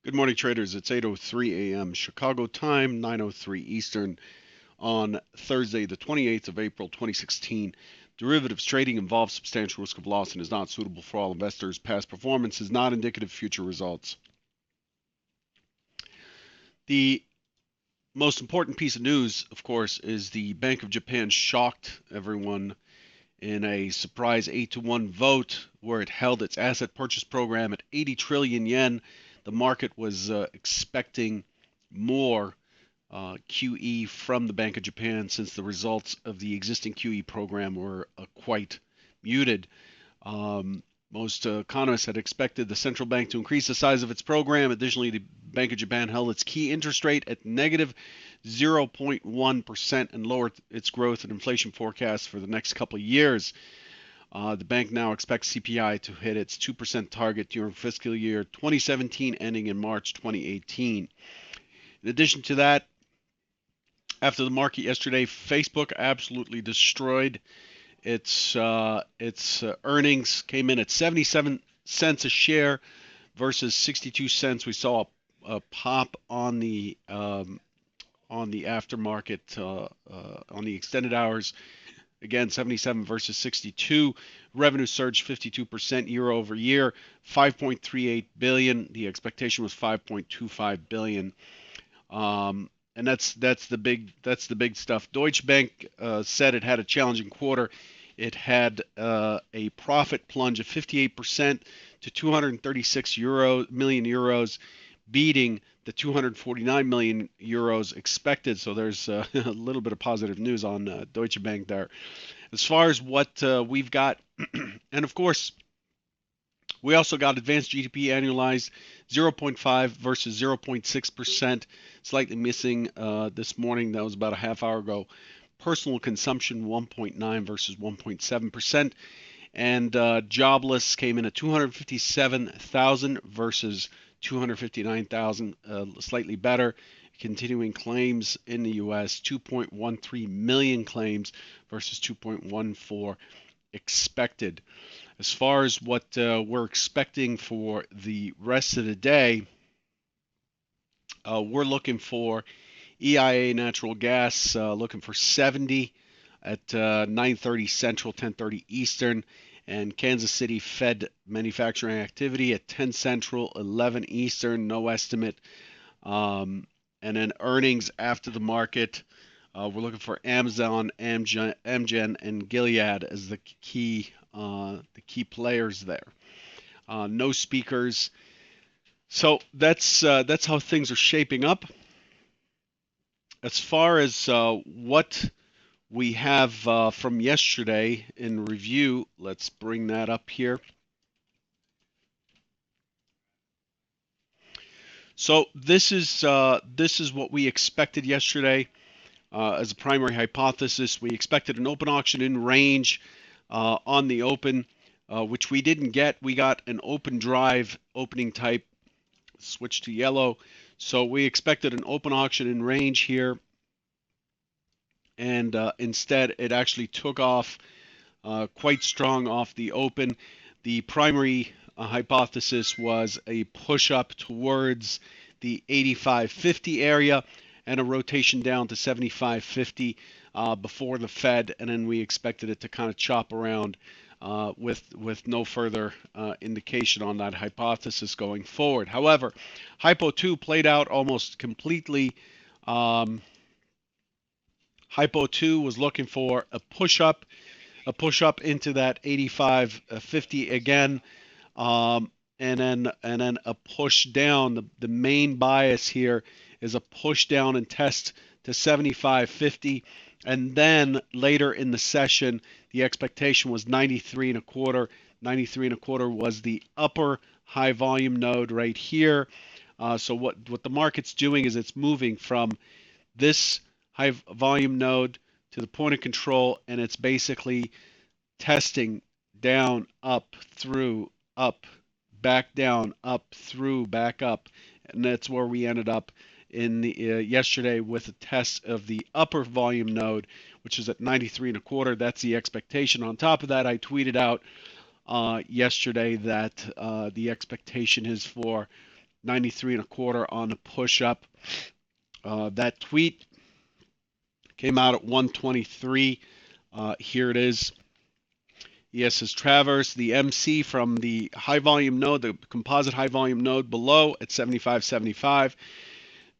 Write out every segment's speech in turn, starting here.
Good morning, traders. It's 8:03 a.m. Chicago time, 9:03 Eastern on Thursday, the 28th of April, 2016. Derivatives trading involves substantial risk of loss and is not suitable for all investors. Past performance is not indicative of future results. The most important piece of news, of course, is the Bank of Japan shocked everyone in a surprise 8-1 vote where it held its asset purchase program at 80 trillion yen. The market was expecting more QE from the Bank of Japan since the results of the existing QE program were quite muted. Most economists had expected the central bank to increase the size of its program. Additionally, the Bank of Japan held its key interest rate at negative 0.1% and lowered its growth and inflation forecast for the next couple of years. The bank now expects CPI to hit its 2% target during fiscal year 2017, ending in March 2018. In addition to that, after the market yesterday, Facebook absolutely destroyed its earnings. Came in at 77 cents a share versus 62 cents. We saw a pop on the aftermarket on the extended hours. Again, 77 versus 62. Revenue surged 52% year over year, 5.38 billion. The expectation was 5.25 billion. And that's the big stuff. Deutsche Bank said it had a challenging quarter. It had a profit plunge of 58% to 236 million euros, beating the 249 million euros expected. So there's a little bit of positive news on Deutsche Bank there. As far as what we've got, and of course, we also got advanced GDP annualized 0.5 versus 0.6%, slightly missing this morning. That was about a half hour ago. Personal consumption 1.9 versus 1.7%. And jobless came in at 257,000 versus 259,000, slightly better. Continuing claims in the U.S., 2.13 million claims versus 2.14 expected. As far as what we're expecting for the rest of the day, we're looking for EIA natural gas, looking for 70 at 9:30 Central, 10:30 Eastern, and Kansas City Fed manufacturing activity at 10 Central, 11 Eastern, no estimate. And then earnings after the market, we're looking for Amazon, Amgen, and Gilead as the key players there. No speakers. So that's how things are shaping up. As far as what we have from yesterday in review, let's bring that up here. So this is what we expected yesterday as a primary hypothesis. We expected an open auction in range on the open, which we didn't get. We got an open drive opening type, switch to yellow. So we expected an open auction in range here, and instead it actually took off quite strong off the open. The primary hypothesis was a push up towards the 85.50 area and a rotation down to 75.50 before the Fed, and then we expected it to kind of chop around with no further indication on that hypothesis going forward. However, Hypo 2 played out almost completely. Hypo 2 was looking for a push up into that 85.50 again, and then a push down. The main bias here is a push down and test to 75.50, and then later in the session, the expectation was 93 and a quarter. 93 and a quarter was the upper high volume node right here. So what the market's doing is it's moving from this high volume node to the point of control, and it's basically testing down, up, through, up, back down, up, through, back up, and that's where we ended up in the yesterday with a test of the upper volume node, which is at 93 and a quarter. That's the expectation. On top of that, I tweeted out yesterday that the expectation is for 93 and a quarter on the push up. That tweet came out at 123. Here it is. Yes, has traversed the MC from the high volume node, the composite high volume node below at 75.75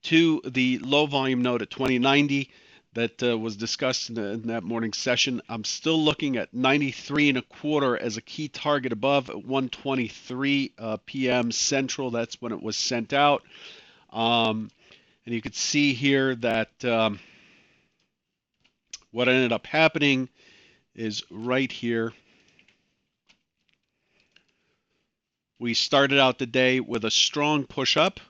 to the low volume node at 2090 that was discussed in that morning's session. I'm still looking at 93 and a quarter as a key target above at 1:23 p.m. Central. That's when it was sent out. And you could see here that what ended up happening is right here. We started out the day with a strong push up.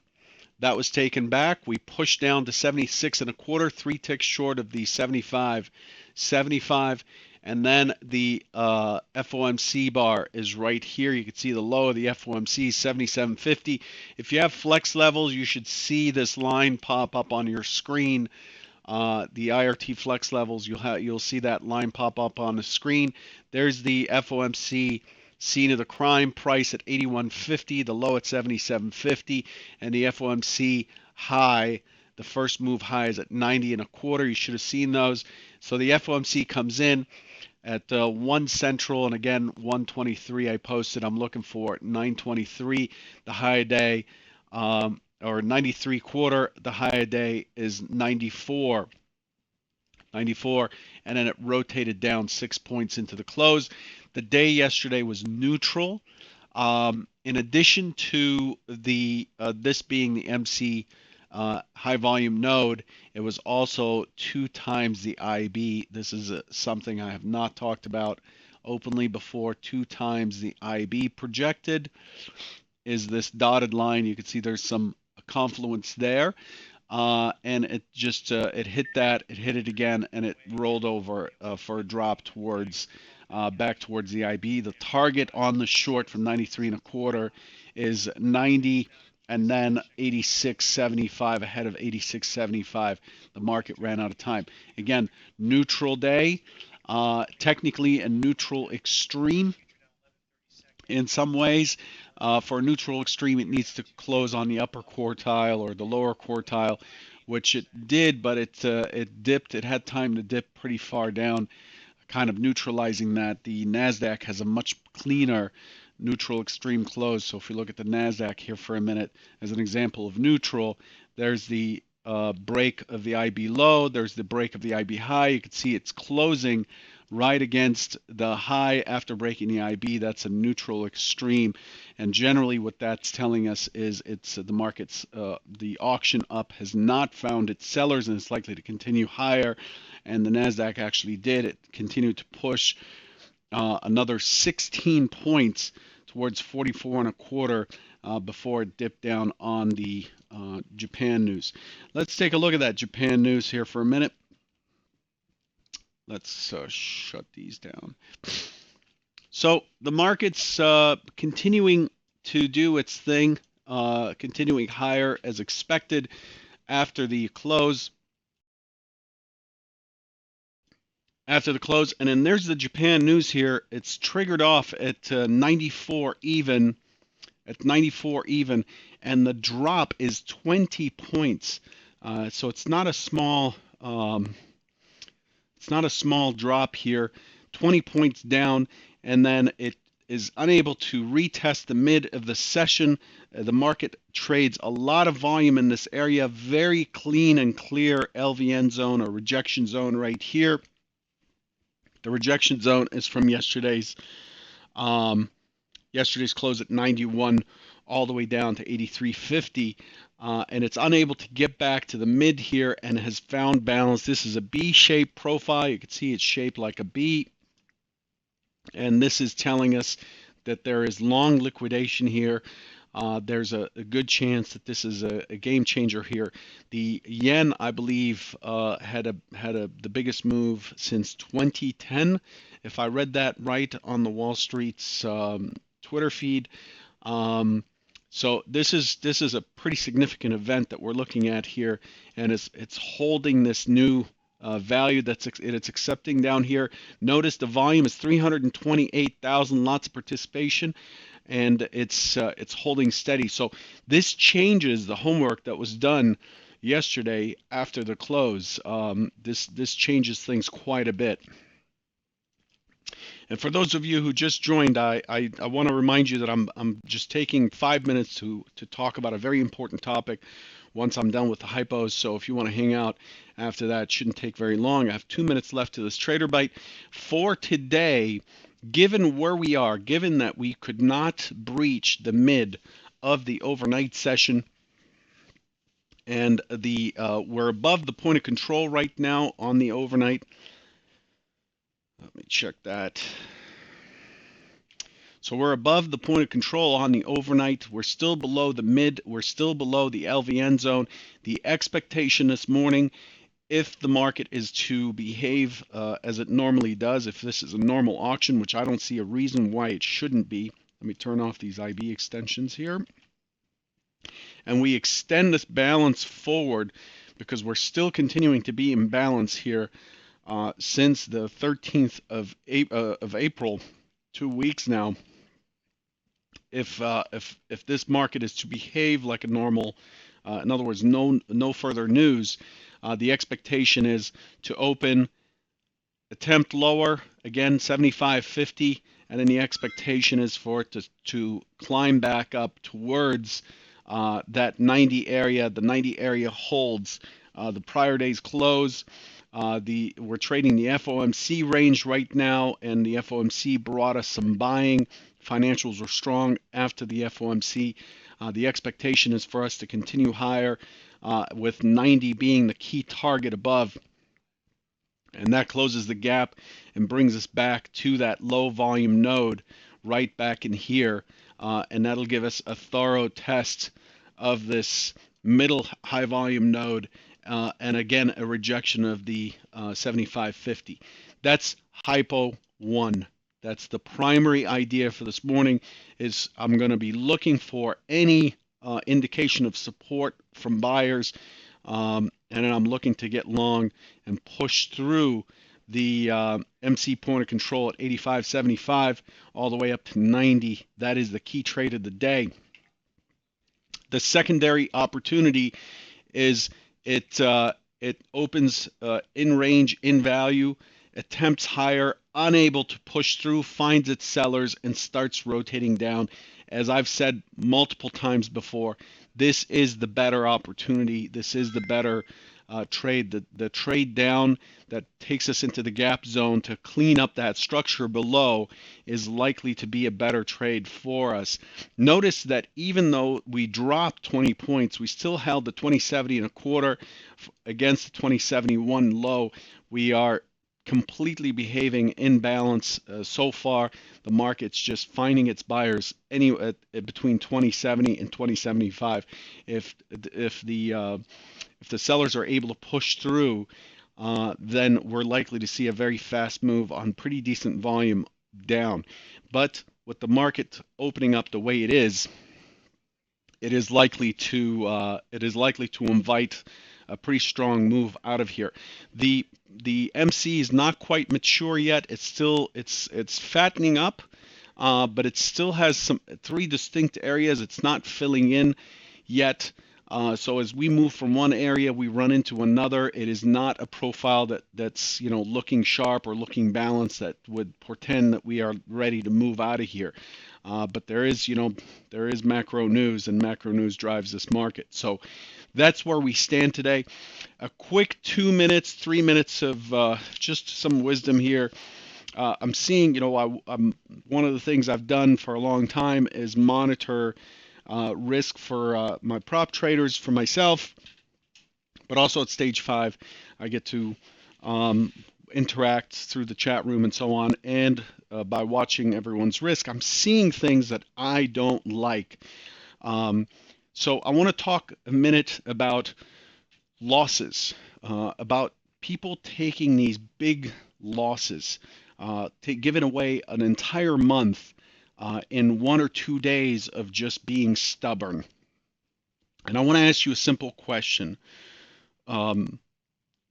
That was taken back. We pushed down to 76 and a quarter, 3 ticks short of the 75.75. And then the FOMC bar is right here. You can see the low of the FOMC, 77.50. If you have flex levels, you should see this line pop up on your screen. The IRT flex levels, you'll see that line pop up on the screen. There's the FOMC scene of the crime price at 81.50, the low at 77.50, and the FOMC high, the first move high is at 90 and a quarter. You should have seen those. So the FOMC comes in at 1 Central, and again 123 I posted. I'm looking for 923, the high day, or 93 quarter. The high day is 94. 94, and then it rotated down 6 points into the close. The day yesterday was neutral. In addition to the this being the MC high volume node, it was also 2 times the IB. This is something I have not talked about openly before. 2 times the IB projected is this dotted line. You can see there's some confluence there. And it just it hit it again, and it rolled over for a drop towards back towards the IB. The target on the short from 93 and a quarter is 90, and then 86.75 ahead of 86.75. The market ran out of time. Again, neutral day, technically a neutral extreme in some ways. For a neutral extreme, it needs to close on the upper quartile or the lower quartile, which it did, but it dipped. It had time to dip pretty far down, kind of neutralizing that. The NASDAQ has a much cleaner neutral extreme close. So if we look at the NASDAQ here for a minute as an example of neutral, there's the break of the IB low, there's the break of the IB high. You can see it's closing right against the high after breaking the IB. That's a neutral extreme, and generally what that's telling us is it's the market's the auction up has not found its sellers, and it's likely to continue higher. And the NASDAQ actually did. It continued to push another 16 points towards 44 and a quarter before it dipped down on the Japan news. Let's take a look at that Japan news here for a minute. Let's shut these down. So the market's continuing to do its thing, continuing higher as expected after the close. And then there's the Japan news here. It's triggered off at 94 even, and the drop is 20 points. So it's not a small. It's not a small drop here, 20 points down, and then it is unable to retest the mid of the session. The market trades a lot of volume in this area, very clean and clear LVN zone or rejection zone right here. The rejection zone is from yesterday's close at 91 all the way down to 83.50. And it's unable to get back to the mid here and has found balance. This is a B-shaped profile. You can see it's shaped like a B. And this is telling us that there is long liquidation here. There's a good chance that this is a game changer here. The yen, I believe, had the biggest move since 2010, if I read that right on the Wall Street's Twitter feed. So this is a pretty significant event that we're looking at here, and it's holding this new value that's it's accepting down here. Notice the volume is 328,000, lots of participation, and it's holding steady. So this changes the homework that was done yesterday after the close. This changes things quite a bit. And for those of you who just joined, I want to remind you that I'm just taking 5 minutes to talk about a very important topic once I'm done with the hypos. So if you want to hang out after that, it shouldn't take very long. I have 2 minutes left to this trader bite. For today, given where we are, given that we could not breach the mid of the overnight session, and we're above the point of control right now on the overnight. Let me check that. So we're above the point of control on the overnight. We're still below the mid. We're still below the LVN zone. The expectation this morning, if the market is to behave as it normally does, if this is a normal auction, which I don't see a reason why it shouldn't be. Let me turn off these IB extensions here. And we extend this balance forward because we're still continuing to be in balance here since the 13th of April, 2 weeks now. If this market is to behave like a normal, in other words, no further news, the expectation is to open, attempt lower, again 75.50, and then the expectation is for it to climb back up towards that 90 area. The 90 area holds the prior day's close. We're trading the FOMC range right now, and the FOMC brought us some buying. Financials are strong after the FOMC. The expectation is for us to continue higher, with 90 being the key target above. And that closes the gap and brings us back to that low volume node right back in here. And that'll give us a thorough test of this middle high volume node. And again, a rejection of the 75.50. That's hypo 1. That's the primary idea for this morning. Is I'm going to be looking for any indication of support from buyers, and then I'm looking to get long and push through the MC point of control at 85.75 all the way up to 90. That is the key trade of the day. The secondary opportunity is it opens in range, in value, attempts higher, unable to push through, finds its sellers, and starts rotating down. As I've said multiple times before, this is the better opportunity. This is the better trade. The trade down that takes us into the gap zone to clean up that structure below is likely to be a better trade for us. Notice that even though we dropped 20 points, we still held the 2070 and a quarter against the 2071 low. We are completely behaving in balance so far. The market's just finding its buyers anywhere between 2070 and 2075. If the sellers are able to push through, then we're likely to see a very fast move on pretty decent volume down. But with the market opening up the way it is likely to invite a pretty strong move out of here. The MC is not quite mature yet. It's fattening up, but it still has three distinct areas. It's not filling in yet. So as we move from one area, we run into another. It is not a profile that's looking sharp or looking balanced that would portend that we are ready to move out of here. But there is macro news, and macro news drives this market. So that's where we stand today. A quick 2 minutes, 3 minutes of just some wisdom here. I'm seeing, one of the things I've done for a long time is monitor risk for my prop traders, for myself, but also at stage 5, I get to interact through the chat room and so on, and by watching everyone's risk, I'm seeing things that I don't like. So I want to talk a minute about losses, about people taking these big losses, giving away an entire month in 1 or 2 days of just being stubborn. And I want to ask you a simple question.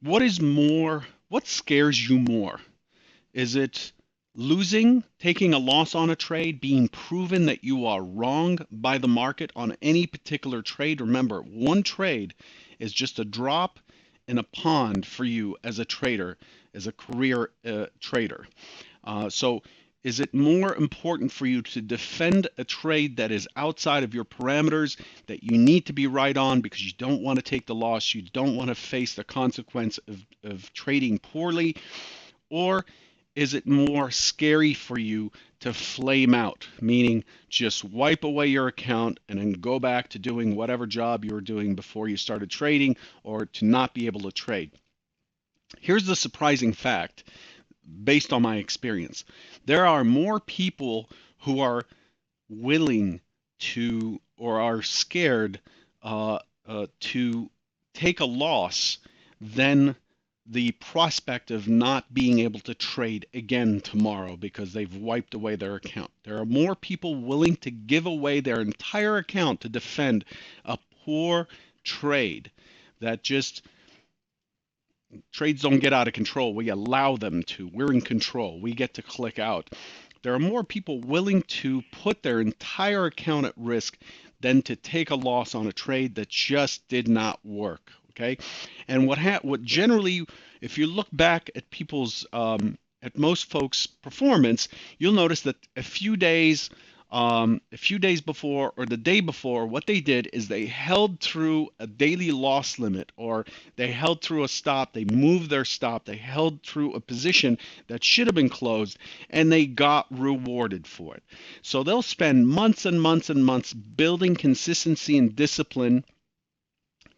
what scares you more? Is it losing, taking a loss on a trade, being proven that you are wrong by the market on any particular trade? Remember, one trade is just a drop in a pond for you as a trader, as a career trader. So is it more important for you to defend a trade that is outside of your parameters that you need to be right on because you don't want to take the loss, you don't want to face the consequence of trading poorly? Or is it more scary for you to flame out, meaning just wipe away your account and then go back to doing whatever job you were doing before you started trading, or to not be able to trade? Here's the surprising fact based on my experience. There are more people who are willing to or are scared to take a loss than the prospect of not being able to trade again tomorrow because they've wiped away their account. There are more people willing to give away their entire account to defend a poor trade that just trades don't get out of control. We allow them to. We're in control. We get to click out. There are more people willing to put their entire account at risk than to take a loss on a trade that just did not work. Okay, and what generally, if you look back at people's at most folks' performance, you'll notice that a few days before or the day before, what they did is they held through a daily loss limit, or they held through a stop, they moved their stop, they held through a position that should have been closed, and they got rewarded for it. So they'll spend months and months and months building consistency and discipline,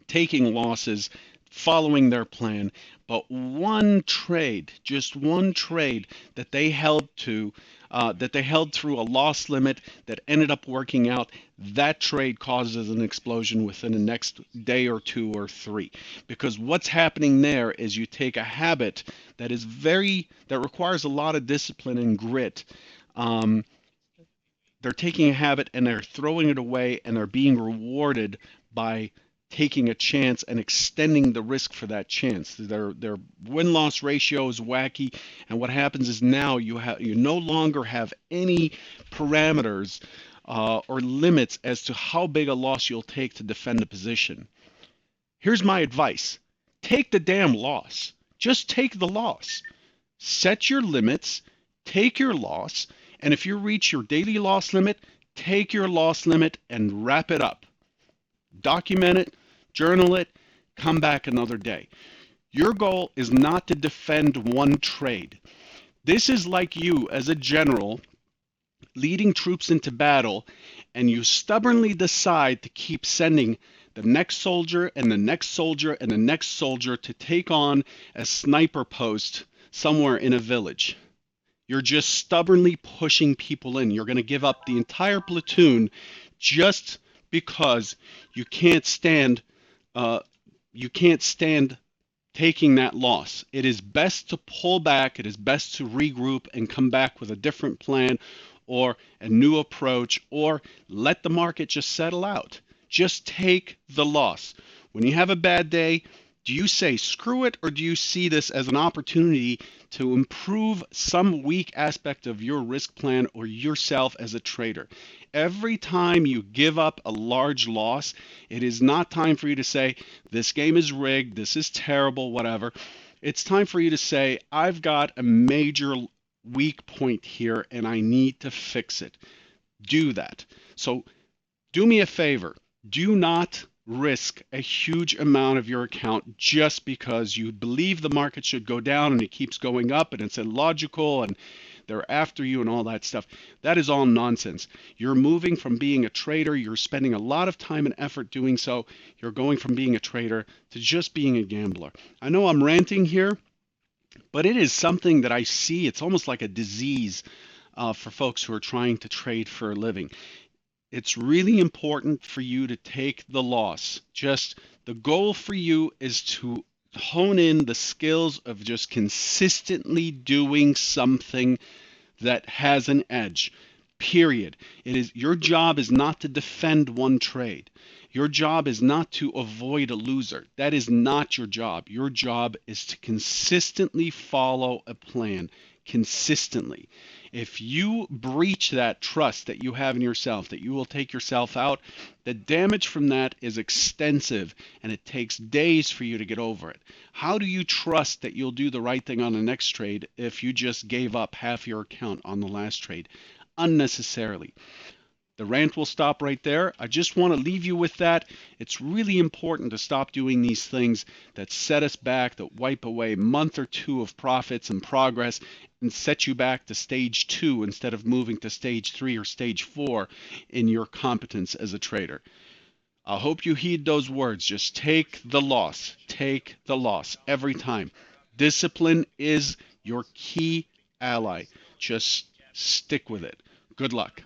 taking losses, following their plan. But one trade, just one trade that they held to, that they held through a loss limit that ended up working out, that trade causes an explosion within the next day or two or three. Because what's happening there is you take a habit that requires a lot of discipline and grit. Um, they're taking a habit and they're throwing it away, and they're being rewarded by taking a chance and extending the risk for that chance. Their win-loss ratio is wacky, and what happens is now you no longer have any parameters or limits as to how big a loss you'll take to defend a position. Here's my advice: take the damn loss. Just take the loss. Set your limits, take your loss, and if you reach your daily loss limit, take your loss limit and wrap it up. Document it, journal it, come back another day. Your goal is not to defend one trade. This is like you as a general leading troops into battle, and you stubbornly decide to keep sending the next soldier and the next soldier and the next soldier to take on a sniper post somewhere in a village. You're just stubbornly pushing people in. You're going to give up the entire platoon just because you can't stand uh, you can't stand taking that loss. It is best to pull back. It is best to regroup and come back with a different plan or a new approach, or let the market just settle out. Just take the loss. When you have a bad day, do you say screw it, or do you see this as an opportunity to improve some weak aspect of your risk plan or yourself as a trader? Every time you give up a large loss, it is not time for you to say, this game is rigged, this is terrible, whatever. It's time for you to say, I've got a major weak point here and I need to fix it. Do that. So do me a favor. Do not risk a huge amount of your account just because you believe the market should go down and it keeps going up and it's illogical and they're after you and all that stuff. That is all nonsense. You're moving from being a trader, you're spending a lot of time and effort doing so. You're going from being a trader to just being a gambler. I know I'm ranting here, but it is something that I see. It's almost like a disease for folks who are trying to trade for a living. It's really important for you to take the loss. Just the goal for you is to hone in the skills of just consistently doing something that has an edge. Period. It is your job is not to defend one trade. Your job is not to avoid a loser. That is not your job. Your job is to consistently follow a plan. Consistently. If you breach that trust that you have in yourself, that you will take yourself out, the damage from that is extensive and it takes days for you to get over it. How do you trust that you'll do the right thing on the next trade if you just gave up half your account on the last trade unnecessarily? The rant will stop right there. I just want to leave you with that. It's really important to stop doing these things that set us back, that wipe away a month or two of profits and progress and set you back to stage 2 instead of moving to stage 3 or stage 4 in your competence as a trader. I hope you heed those words. Just take the loss. Take the loss every time. Discipline is your key ally. Just stick with it. Good luck.